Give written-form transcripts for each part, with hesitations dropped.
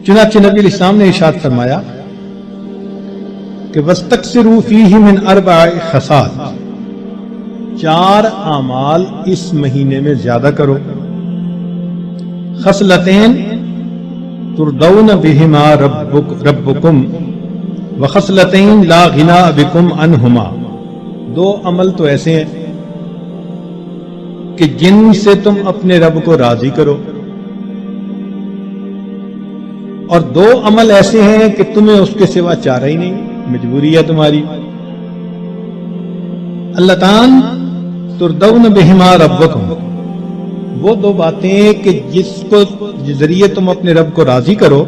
چنانچہ نبی علیہ السلام نے ارشاد فرمایا کہ وَاسْتَكْثِرُوا فِيهِ مِنْ 4 خصال، 4 اعمال اس مہینے میں زیادہ کرو. خصلتین ترضون بہما ربکم وخصلتین لا غناء بکم عنہما، 2 عمل تو ایسے ہیں کہ جن سے تم اپنے رب کو راضی کرو، اور 2 عمل ایسے ہیں کہ تمہیں اس کے سوا چارہ ہی نہیں، مجبوری ہے تمہاری. اللہ تعالی ترضون بہما ربکم، وہ 2 باتیں کہ جس کو ذریعے تم اپنے رب کو راضی کرو.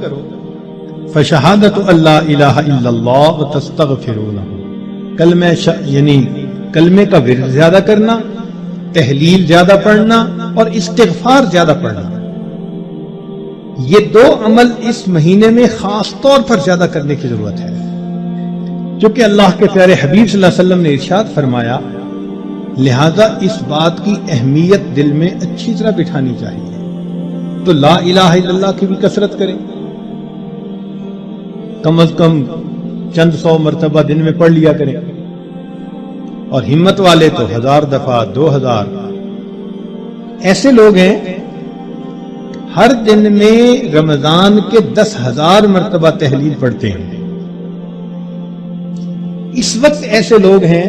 فشہادت اللہ الہ الا اللہ وتستغفرونہ، کلمہ یعنی کلمے کا ورد زیادہ کرنا، تحلیل زیادہ پڑھنا اور استغفار زیادہ پڑھنا. یہ 2 عمل اس مہینے میں خاص طور پر زیادہ کرنے کی ضرورت ہے، چونکہ اللہ کے پیارے حبیب صلی اللہ علیہ وسلم نے ارشاد فرمایا، لہذا اس بات کی اہمیت دل میں اچھی طرح بٹھانی چاہیے. تو لا الہ الا اللہ کی بھی کثرت کریں، کم از کم چند 100 مرتبہ دن میں پڑھ لیا کریں، اور ہمت والے تو 1000 دفعہ 2000. ایسے لوگ ہیں ہر دن میں رمضان کے 10,000 مرتبہ تحلیل پڑھتے ہیں. اس وقت ایسے لوگ ہیں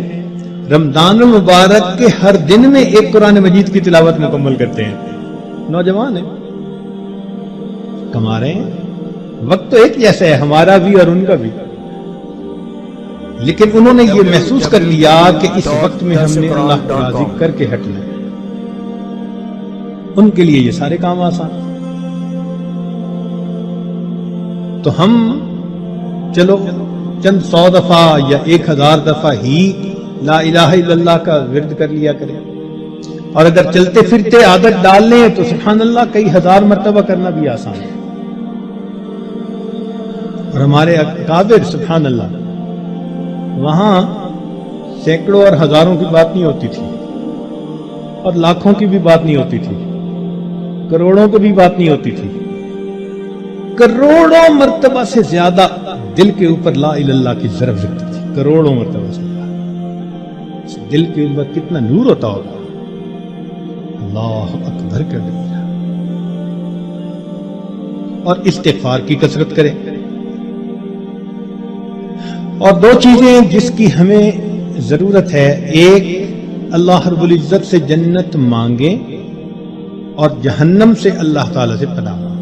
رمضان المبارک کے ہر دن میں ایک قرآن مجید کی تلاوت مکمل کرتے ہیں. نوجوان ہیں، کما رہے ہیں. وقت تو ایک جیسا ہے ہمارا بھی اور ان کا بھی، لیکن انہوں نے یہ محسوس کر لیا کہ اس وقت میں ہم نے اللہ کو راضی کر کے ہٹنا ہے. ان کے لیے یہ سارے کام آسان. تو ہم چلو چند 100 دفعہ یا 1000 دفعہ ہی لا الہ الا اللہ کا ورد کر لیا کریں، اور اگر چلتے پھرتے عادت ڈال لیں تو سبحان اللہ کئی 1000 مرتبہ کرنا بھی آسان ہے. اور ہمارے اکابر سبحان اللہ، وہاں سینکڑوں اور ہزاروں کی بات نہیں ہوتی تھی، اور لاکھوں کی بھی بات نہیں ہوتی تھی، کروڑوں کی بھی بات نہیں ہوتی تھی. کروڑوں مرتبہ سے زیادہ دل کے اوپر لا الہ الا اللہ کی ضرب لگتی تھی، کروڑوں مرتبہ سے. دل کے اوپر کتنا نور ہوتا ہوگا. اللہ اکبر کر دیا. اور استغفار کی کثرت کریں. اور 2 چیزیں جس کی ہمیں ضرورت ہے، ایک اللہ رب العزت سے جنت مانگیں اور جہنم سے اللہ تعالی سے پناہ مانگیں.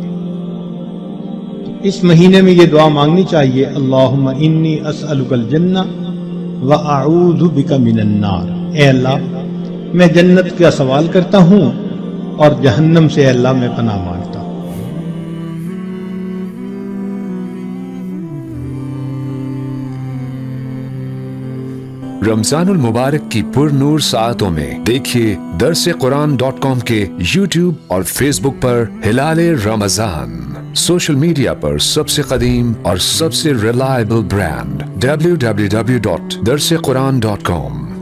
اس مہینے میں یہ دعا مانگنی چاہیے، اللہم انی اسألک الجنہ وَأَعُوذُ بِكَ مِنَ النَّارِ، اے اللہ میں جنت کا سوال کرتا ہوں اور جہنم سے اے اللہ میں پناہ مانگتا ہوں. رمضان المبارک کی پر نور ساعتوں میں دیکھیے درسقرآن.com کے یوٹیوب اور فیس بک پر ہلال رمضان. سوشل میڈیا پر سب سے قدیم اور سب سے ریلائبل برانڈ www.درسقرآن.com.